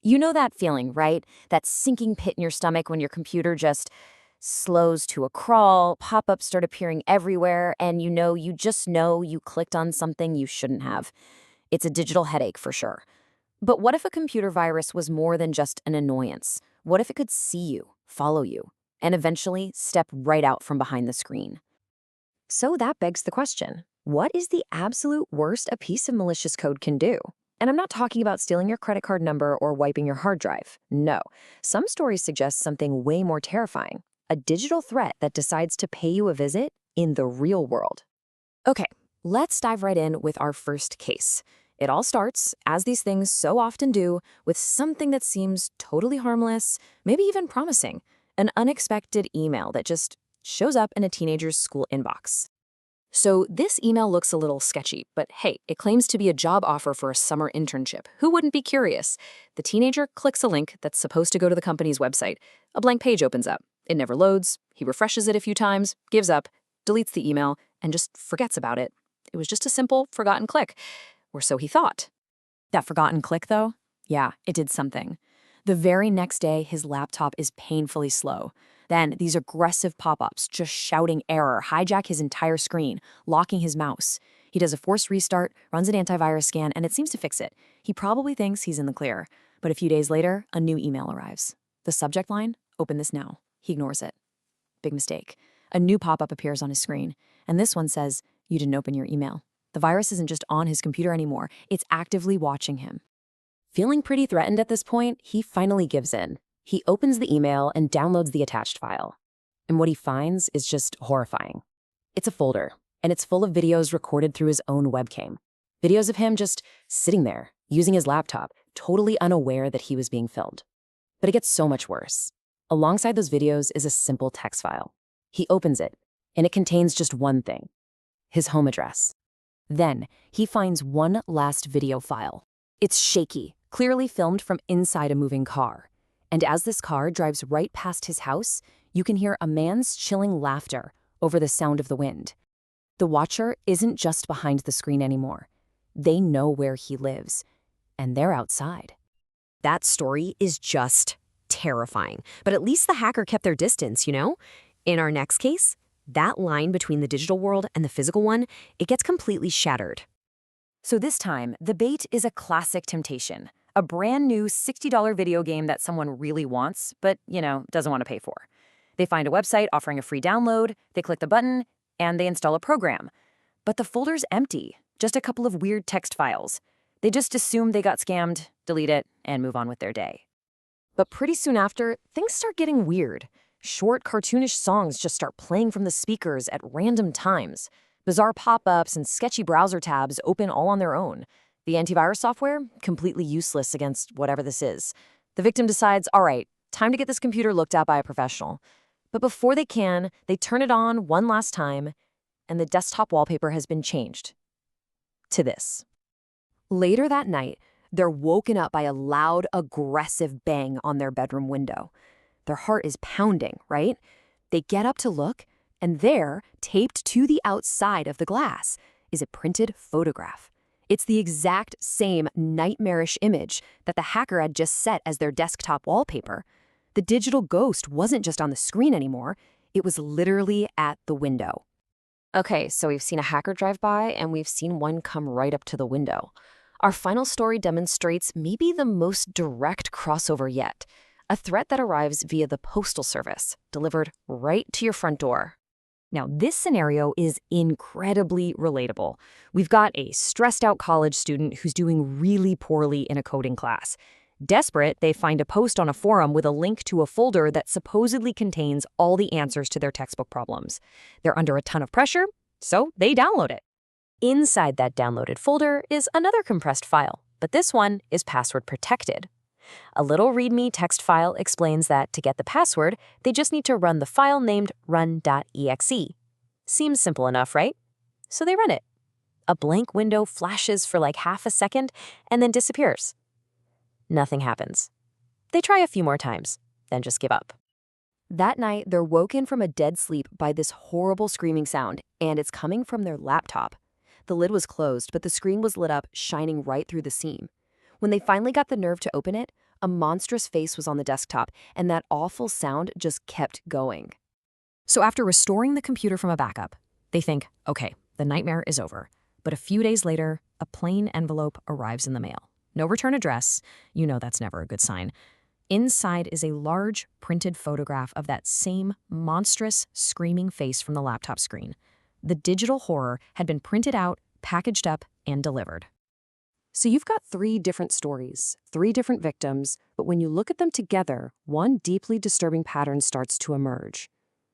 You know that feeling, right? That sinking pit in your stomach when your computer just slows to a crawl, pop-ups start appearing everywhere, and you just know you clicked on something you shouldn't have. It's a digital headache for sure. But what if a computer virus was more than just an annoyance? What if it could see you, follow you, and eventually step right out from behind the screen? So that begs the question, what is the absolute worst a piece of malicious code can do? And I'm not talking about stealing your credit card number or wiping your hard drive. No, some stories suggest something way more terrifying, a digital threat that decides to pay you a visit in the real world. Okay, let's dive right in with our first case. It all starts, as these things so often do, with something that seems totally harmless, maybe even promising, an unexpected email that just shows up in a teenager's school inbox. So this email looks a little sketchy, but hey, it claims to be a job offer for a summer internship. Who wouldn't be curious? The teenager clicks a link that's supposed to go to the company's website. A blank page opens up. It never loads. He refreshes it a few times, gives up, deletes the email, and just forgets about it. It was just a simple, forgotten click, or so he thought. That forgotten click, though? Yeah, it did something. The very next day, his laptop is painfully slow. Then, these aggressive pop-ups, just shouting error, hijack his entire screen, locking his mouse. He does a forced restart, runs an antivirus scan, and it seems to fix it. He probably thinks he's in the clear. But a few days later, a new email arrives. The subject line, "Open this now." He ignores it. Big mistake. A new pop-up appears on his screen, and this one says, "You didn't open your email." The virus isn't just on his computer anymore, it's actively watching him. Feeling pretty threatened at this point, he finally gives in. He opens the email and downloads the attached file. And what he finds is just horrifying. It's a folder, and it's full of videos recorded through his own webcam. Videos of him just sitting there, using his laptop, totally unaware that he was being filmed. But it gets so much worse. Alongside those videos is a simple text file. He opens it, and it contains just one thing: his home address. Then, he finds one last video file. It's shaky, clearly filmed from inside a moving car. And as this car drives right past his house, you can hear a man's chilling laughter over the sound of the wind. The watcher isn't just behind the screen anymore. They know where he lives, and they're outside. That story is just terrifying, but at least the hacker kept their distance, you know? In our next case, that line between the digital world and the physical one, it gets completely shattered. So this time, the bait is a classic temptation. A brand new $60 video game that someone really wants, but, doesn't want to pay for. They find a website offering a free download, they click the button, and they install a program. But the folder's empty, just a couple of weird text files. They just assume they got scammed, delete it, and move on with their day. But pretty soon after, things start getting weird. Short, cartoonish songs just start playing from the speakers at random times. Bizarre pop-ups and sketchy browser tabs open all on their own. The antivirus software, completely useless against whatever this is. The victim decides, all right, time to get this computer looked at by a professional. But before they can, they turn it on one last time, and the desktop wallpaper has been changed to this. Later that night, they're woken up by a loud, aggressive bang on their bedroom window. Their heart is pounding, right? They get up to look, and there, taped to the outside of the glass, is a printed photograph. It's the exact same nightmarish image that the hacker had just set as their desktop wallpaper. The digital ghost wasn't just on the screen anymore, it was literally at the window. Okay, so we've seen a hacker drive by, and we've seen one come right up to the window. Our final story demonstrates maybe the most direct crossover yet. A threat that arrives via the postal service, delivered right to your front door. Now, this scenario is incredibly relatable. We've got a stressed-out college student who's doing really poorly in a coding class. Desperate, they find a post on a forum with a link to a folder that supposedly contains all the answers to their textbook problems. They're under a ton of pressure, so they download it. Inside that downloaded folder is another compressed file, but this one is password protected. A little README text file explains that to get the password, they just need to run the file named run.exe. Seems simple enough, right? So they run it. A blank window flashes for like half a second and then disappears. Nothing happens. They try a few more times, then just give up. That night, they're woken from a dead sleep by this horrible screaming sound, and it's coming from their laptop. The lid was closed, but the screen was lit up, shining right through the seam. When they finally got the nerve to open it, A monstrous face was on the desktop, and that awful sound just kept going. So after restoring the computer from a backup, they think, okay, the nightmare is over. But a few days later, a plain envelope arrives in the mail. No return address. You know that's never a good sign. Inside is a large printed photograph of that same monstrous, screaming face from the laptop screen. The digital horror had been printed out, packaged up, and delivered. So you've got 3 different stories, 3 different victims, but when you look at them together, one deeply disturbing pattern starts to emerge.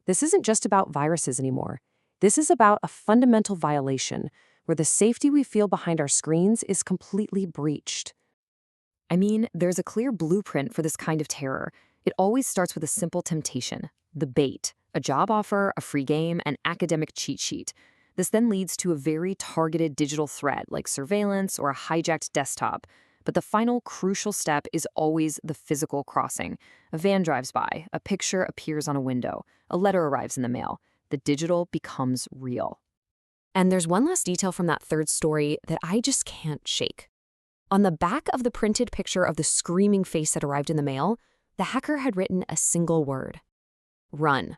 This isn't just about viruses anymore. This is about a fundamental violation where the safety we feel behind our screens is completely breached. I mean, there's a clear blueprint for this kind of terror. It always starts with a simple temptation, the bait, a job offer, a free game, an academic cheat sheet. This then leads to a very targeted digital threat like surveillance or a hijacked desktop. But the final crucial step is always the physical crossing. A van drives by, a picture appears on a window, a letter arrives in the mail. The digital becomes real. And there's one last detail from that third story that I just can't shake. On the back of the printed picture of the screaming face that arrived in the mail, the hacker had written a single word: run.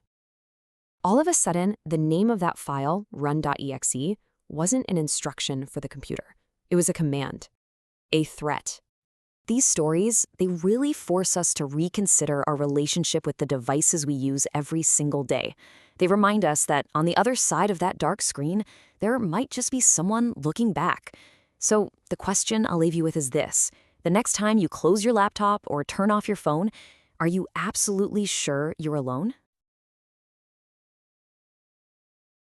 All of a sudden, the name of that file, run.exe, wasn't an instruction for the computer. It was a command, a threat. These stories, they really force us to reconsider our relationship with the devices we use every single day. They remind us that on the other side of that dark screen, there might just be someone looking back. So the question I'll leave you with is this. The next time you close your laptop or turn off your phone, are you absolutely sure you're alone?